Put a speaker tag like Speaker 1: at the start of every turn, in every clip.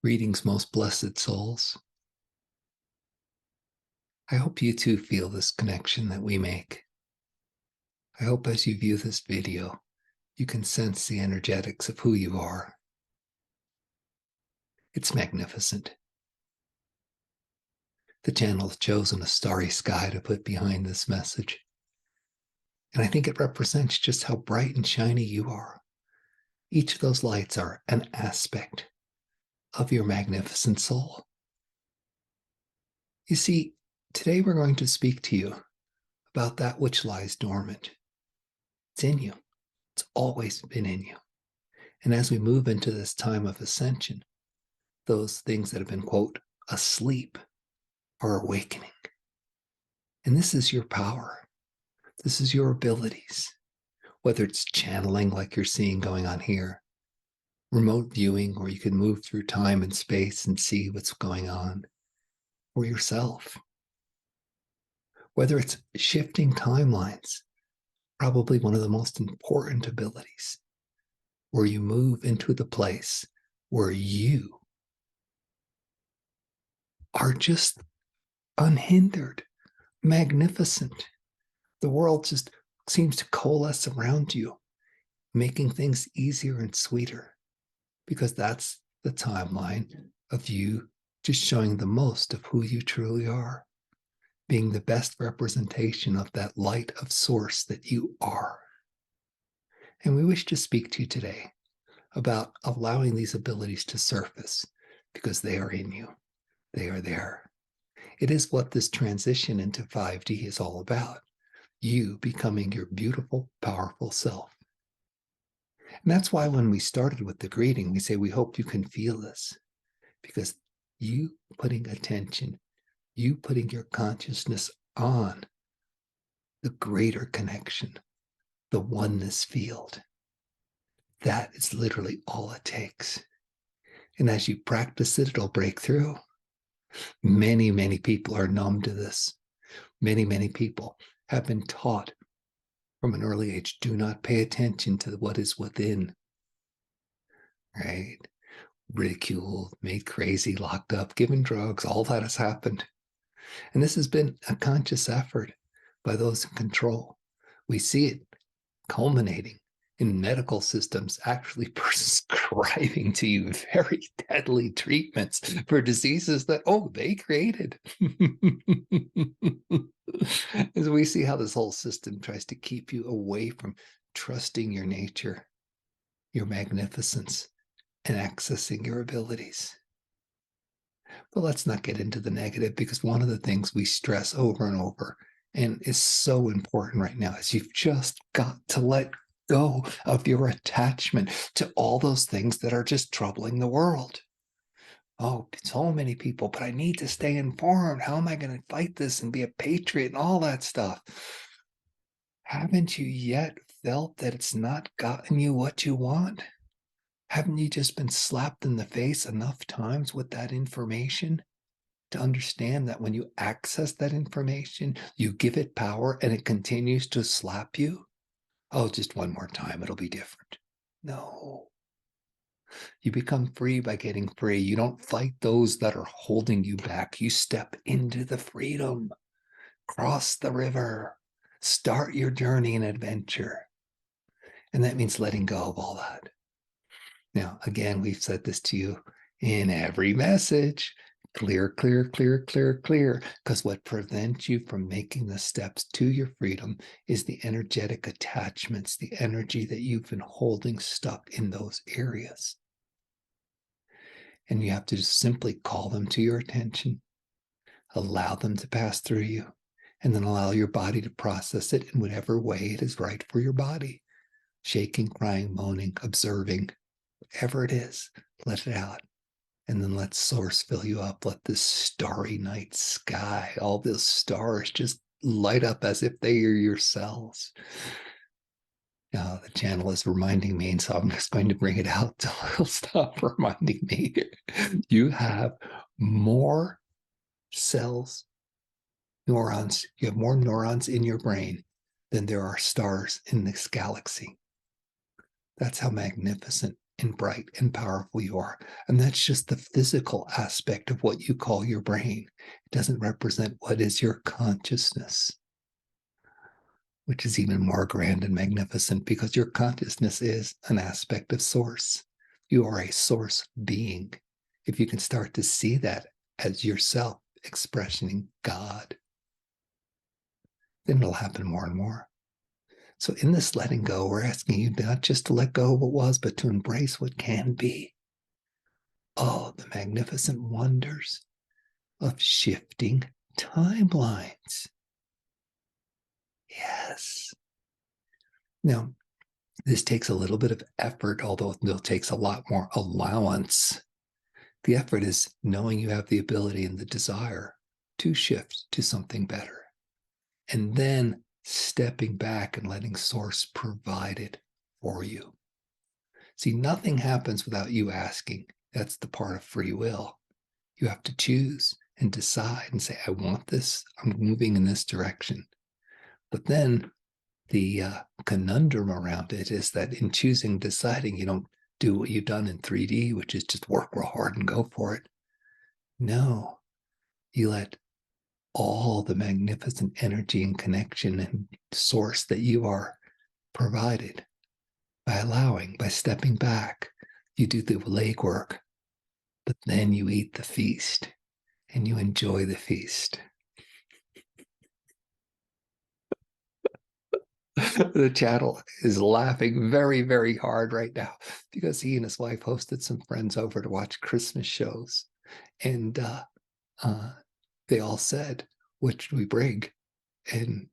Speaker 1: Greetings, most blessed souls. I hope you too feel this connection that we make. I hope as you view this video, you can sense the energetics of who you are. It's magnificent. The channel has chosen a starry sky to put behind this message. And I think it represents just how bright and shiny you are. Each of those lights are an aspect of your magnificent soul. You see, today we're going to speak to you about that which lies dormant. It's in you. It's always been in you. And as we move into this time of ascension, those things that have been, quote, asleep are awakening. And this is your power. This is your abilities. Whether it's channeling like you're seeing going on here, remote viewing where you can move through time and space and see what's going on, or yourself. Whether it's shifting timelines, probably one of the most important abilities, where you move into the place where you are just unhindered, magnificent. The world just seems to coalesce around you, making things easier and sweeter, because that's the timeline of you just showing the most of who you truly are, being the best representation of that light of source that you are. And we wish to speak to you today about allowing these abilities to surface, because they are in you. They are there. It is what this transition into 5D is all about. You becoming your beautiful, powerful self. And that's why when we started with the greeting, we say, we hope you can feel this, because you putting attention, you putting your consciousness on the greater connection, the oneness field, that is literally all it takes. And as you practice it, it'll break through. Many, many people are numb to this. Many, many people have been taught from an early age, do not pay attention to what is within, right? Ridiculed, made crazy, locked up, given drugs, all that has happened. And this has been a conscious effort by those in control. We see it culminating in medical systems actually prescribing to you very deadly treatments for diseases that, they created. As we see how this whole system tries to keep you away from trusting your nature, your magnificence, and accessing your abilities. But let's not get into the negative, because one of the things we stress over and over and is so important right now is you've just got to let go of your attachment to all those things that are just troubling the world. Oh, so many people, but I need to stay informed. How am I going to fight this and be a patriot and all that stuff? Haven't you yet felt that it's not gotten you what you want? Haven't you just been slapped in the face enough times with that information to understand that when you access that information, you give it power and it continues to slap you? Oh, just one more time, it'll be different. No. You become free by getting free. You don't fight those that are holding you back. You step into the freedom, cross the river, start your journey and adventure. And that means letting go of all that. Now, again, we've said this to you in every message. Clear, clear, clear, clear, clear. Because what prevents you from making the steps to your freedom is the energetic attachments, the energy that you've been holding stuck in those areas. And you have to just simply call them to your attention, allow them to pass through you, and then allow your body to process it in whatever way it is right for your body. Shaking, crying, moaning, observing, whatever it is, let it out. And then let source fill you up. Let this starry night sky, all those stars just light up as if they are your cells. The channel is reminding me, and so I'm just going to bring it out till it'll stop reminding me. You have more cells, neurons. You have more neurons in your brain than there are stars in this galaxy. That's how magnificent and bright and powerful you are. And that's just the physical aspect of what you call your brain. It doesn't represent what is your consciousness, which is even more grand and magnificent because your consciousness is an aspect of source. You are a source being. If you can start to see that as yourself expressing God, then it'll happen more and more. So in this letting go, we're asking you not just to let go of what was, but to embrace what can be. Oh, the magnificent wonders of shifting timelines. Yes. Now, this takes a little bit of effort, although it takes a lot more allowance. The effort is knowing you have the ability and the desire to shift to something better. And then stepping back and letting Source provide it for you. See, nothing happens without you asking. That's the part of free will. You have to choose and decide and say, I want this. I'm moving in this direction. But then the conundrum around it is that in choosing, deciding, you don't do what you've done in 3D, which is just work real hard and go for it. No, you let all the magnificent energy and connection and source that you are provided by allowing, by stepping back. You do the legwork, but then you eat the feast and you enjoy the feast. The channel is laughing very, very hard right now because he and his wife hosted some friends over to watch Christmas shows. And they all said, what should we bring? And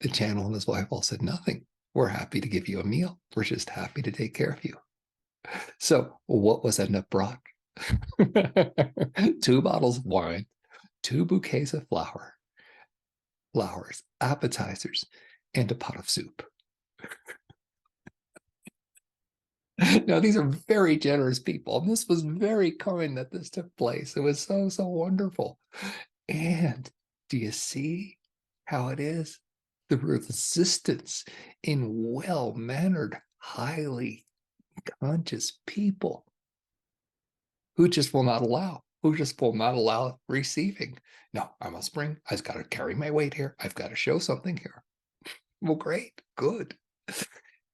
Speaker 1: the channel and his wife all said, nothing. We're happy to give you a meal. We're just happy to take care of you. So what was ended up brought? 2 bottles of wine, 2 bouquets of flowers, appetizers, and a pot of soup. Now, these are very generous people, and this was very kind that this took place. It was so, so wonderful. And do you see how it is? The resistance in well-mannered, highly conscious people who just will not allow receiving. No, I must bring, I've got to carry my weight here. I've got to show something here. Well, great, good.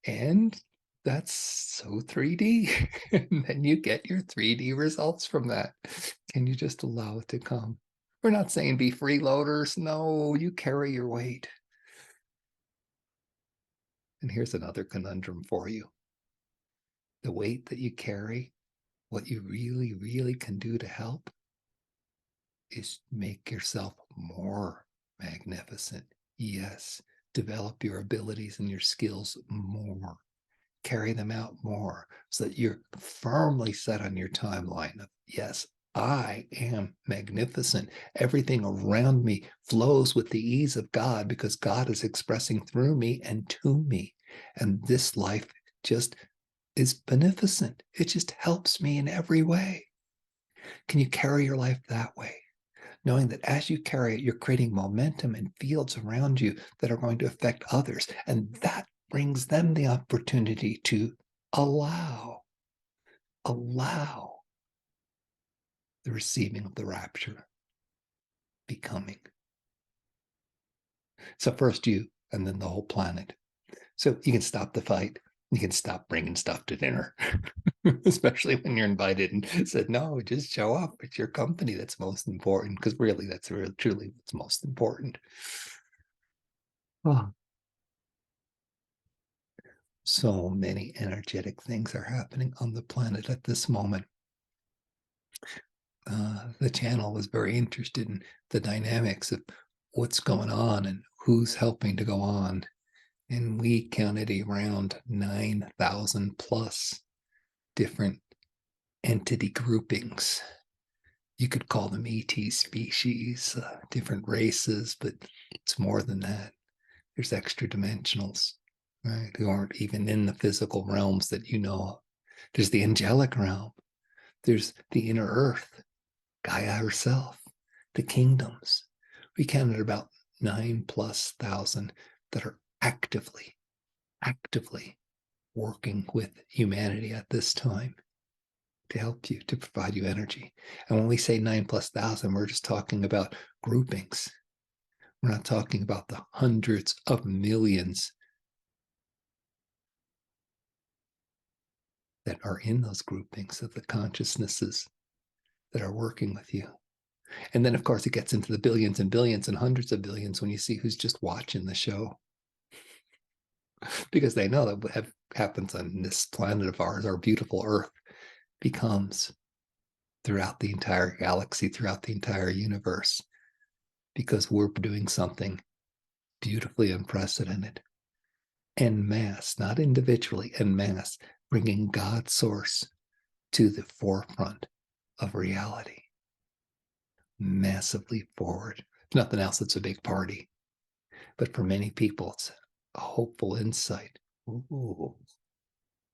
Speaker 1: And that's so 3D. And then you get your 3D results from that. Can you just allow it to come? We're not saying be freeloaders. No, you carry your weight. And here's another conundrum for you. The weight that you carry, what you really, really can do to help is make yourself more magnificent. Yes, develop your abilities and your skills more. Carry them out more so that you're firmly set on your timeline of, yes, I am magnificent. Everything around me flows with the ease of God because God is expressing through me and to me. And this life just is beneficent. It just helps me in every way. Can you carry your life that way? Knowing that as you carry it, you're creating momentum and fields around you that are going to affect others. And that brings them the opportunity to allow the receiving of the rapture, becoming. So first you, and then the whole planet. So you can stop the fight. You can stop bringing stuff to dinner, especially when you're invited and said, no, just show up. It's your company that's most important, because really that's really, truly what's most important. Oh. So many energetic things are happening on the planet at this moment. The channel was very interested in the dynamics of what's going on and who's helping to go on. And we counted around 9,000 plus different entity groupings. You could call them ET species, different races, but it's more than that. There's extra dimensionals, right, who aren't even in the physical realms that you know of. There's the angelic realm. There's the inner earth, Gaia herself, the kingdoms. We counted about 9,000+ that are actively working with humanity at this time to help you, to provide you energy. And when we say 9,000+, we're just talking about groupings. We're not talking about the hundreds of millions that are in those groupings of the consciousnesses that are working with you. And then, of course, it gets into the billions and billions and hundreds of billions when you see who's just watching the show. Because they know that what happens on this planet of ours, our beautiful Earth, becomes throughout the entire galaxy, throughout the entire universe, because we're doing something beautifully unprecedented. En masse, not individually, en masse, bringing God's source to the forefront of reality. Massively forward. If nothing else, it's a big party. But for many people, it's a hopeful insight. Ooh,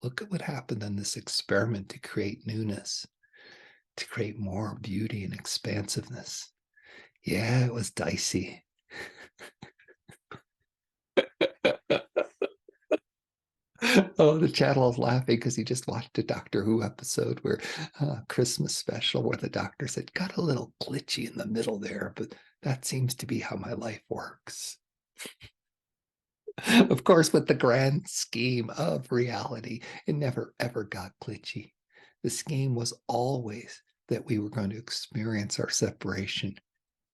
Speaker 1: look at what happened in this experiment to create newness, to create more beauty and expansiveness. Yeah, it was dicey. Oh, the channel is laughing because he just watched a Doctor Who episode where Christmas special where the doctor said, got a little glitchy in the middle there, but that seems to be how my life works. Of course, with the grand scheme of reality, it never ever got glitchy. The scheme was always that we were going to experience our separation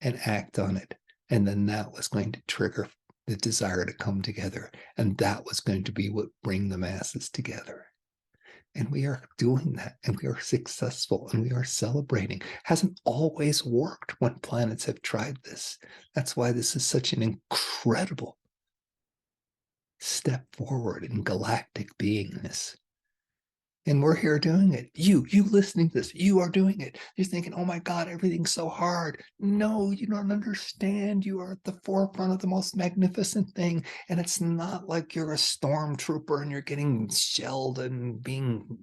Speaker 1: and act on it. And then that was going to trigger the desire to come together. And that was going to be what bring the masses together. And we are doing that, and we are successful, and we are celebrating. Hasn't always worked when planets have tried this. That's why this is such an incredible step forward in galactic beingness. And we're here doing it. You listening to this, you are doing it. You're thinking, oh my God, everything's so hard. No, you don't understand. You are at the forefront of the most magnificent thing. And it's not like you're a stormtrooper and you're getting shelled and being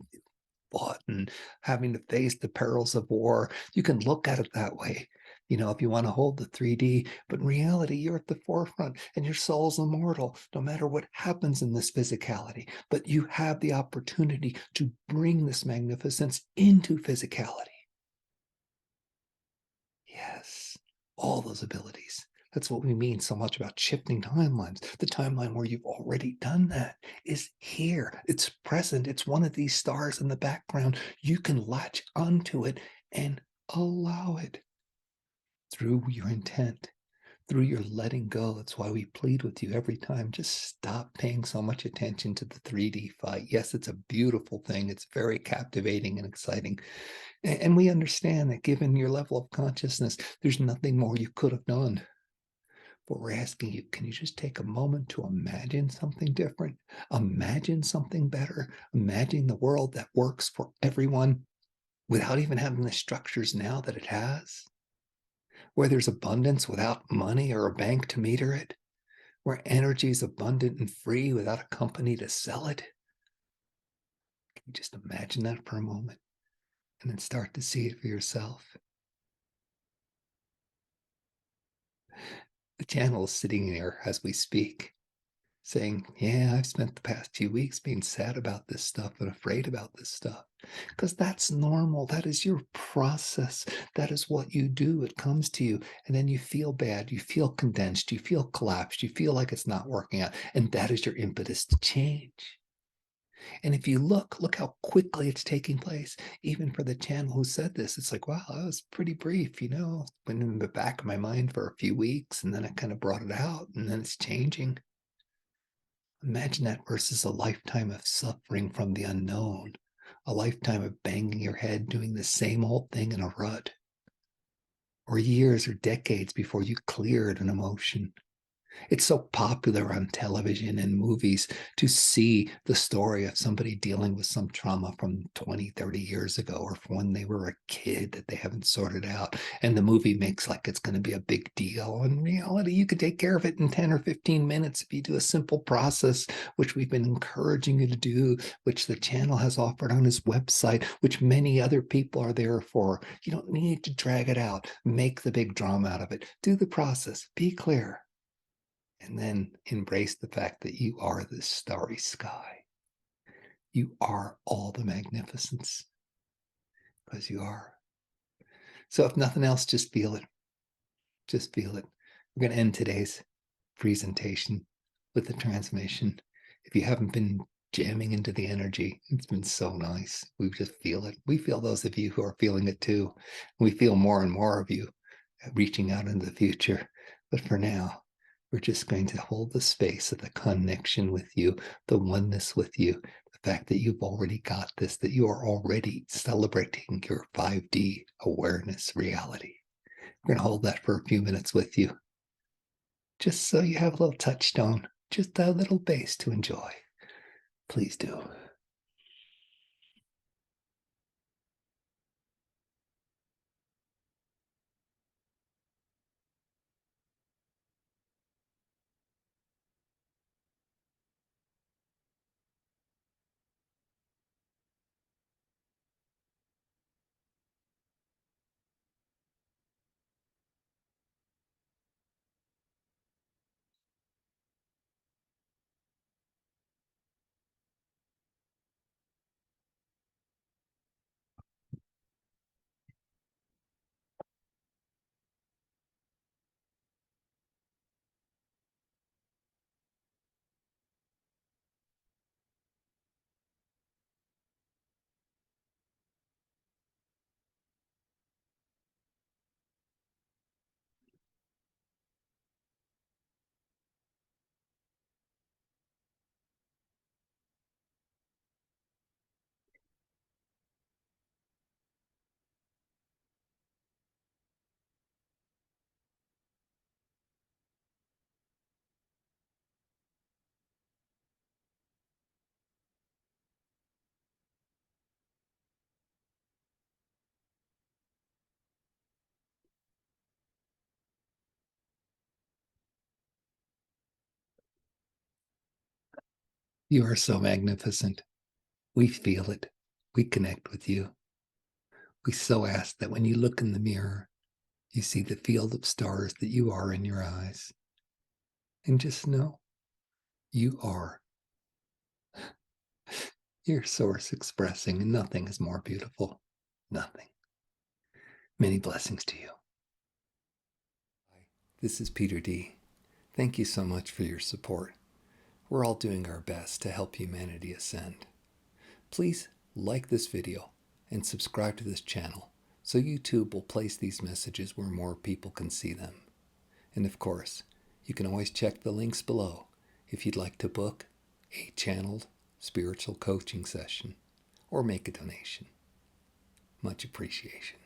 Speaker 1: fought and having to face the perils of war. You can look at it that way, if you want to hold the 3D, but in reality, you're at the forefront and your soul's immortal, no matter what happens in this physicality. But you have the opportunity to bring this magnificence into physicality. Yes, all those abilities. That's what we mean so much about shifting timelines. The timeline where you've already done that is here. It's present. It's one of these stars in the background. You can latch onto it and allow it through your intent, through your letting go. That's why we plead with you every time. Just stop paying so much attention to the 3D fight. Yes, it's a beautiful thing. It's very captivating and exciting. And we understand that given your level of consciousness, there's nothing more you could have done. But we're asking you, can you just take a moment to imagine something different? Imagine something better. Imagine the world that works for everyone without even having the structures now that it has, where there's abundance without money or a bank to meter it, where energy is abundant and free without a company to sell it. Can you just imagine that for a moment and then start to see it for yourself? The channel is sitting there as we speak, saying, yeah, I've spent the past few weeks being sad about this stuff and afraid about this stuff. Because that's normal. That is your process. That is what you do. It comes to you, and then you feel bad. You feel condensed. You feel collapsed. You feel like it's not working out. And that is your impetus to change. And if you look how quickly it's taking place, even for the channel who said this, it's like, wow, that was pretty brief, went in the back of my mind for a few weeks, and then I kind of brought it out, and then it's changing. Imagine that versus a lifetime of suffering from the unknown, a lifetime of banging your head doing the same old thing in a rut, or years or decades before you cleared an emotion. It's so popular on television and movies to see the story of somebody dealing with some trauma from 20, 30 years ago, or from when they were a kid that they haven't sorted out. And the movie makes like it's going to be a big deal. In reality, you could take care of it in 10 or 15 minutes if you do a simple process, which we've been encouraging you to do, which the channel has offered on his website, which many other people are there for. You don't need to drag it out. Make the big drama out of it. Do the process. Be clear. And then embrace the fact that you are this starry sky. You are all the magnificence, because you are. So if nothing else, just feel it. Just feel it. We're going to end today's presentation with the transmission. If you haven't been jamming into the energy, it's been so nice. We just feel it. We feel those of you who are feeling it too. We feel more and more of you reaching out into the future. But for now, we're just going to hold the space of the connection with you, the oneness with you, the fact that you've already got this, that you are already celebrating your 5D awareness reality. We're going to hold that for a few minutes with you, just so you have a little touchstone, just a little base to enjoy. Please do. You are so magnificent. We feel it. We connect with you. We so ask that when you look in the mirror, you see the field of stars that you are in your eyes. And just know you are your source expressing, and nothing is more beautiful. Nothing. Many blessings to you. This is Peter D. Thank you so much for your support. We're all doing our best to help humanity ascend. Please like this video and subscribe to this channel so YouTube will place these messages where more people can see them. And of course, you can always check the links below if you'd like to book a channeled spiritual coaching session or make a donation. Much appreciation.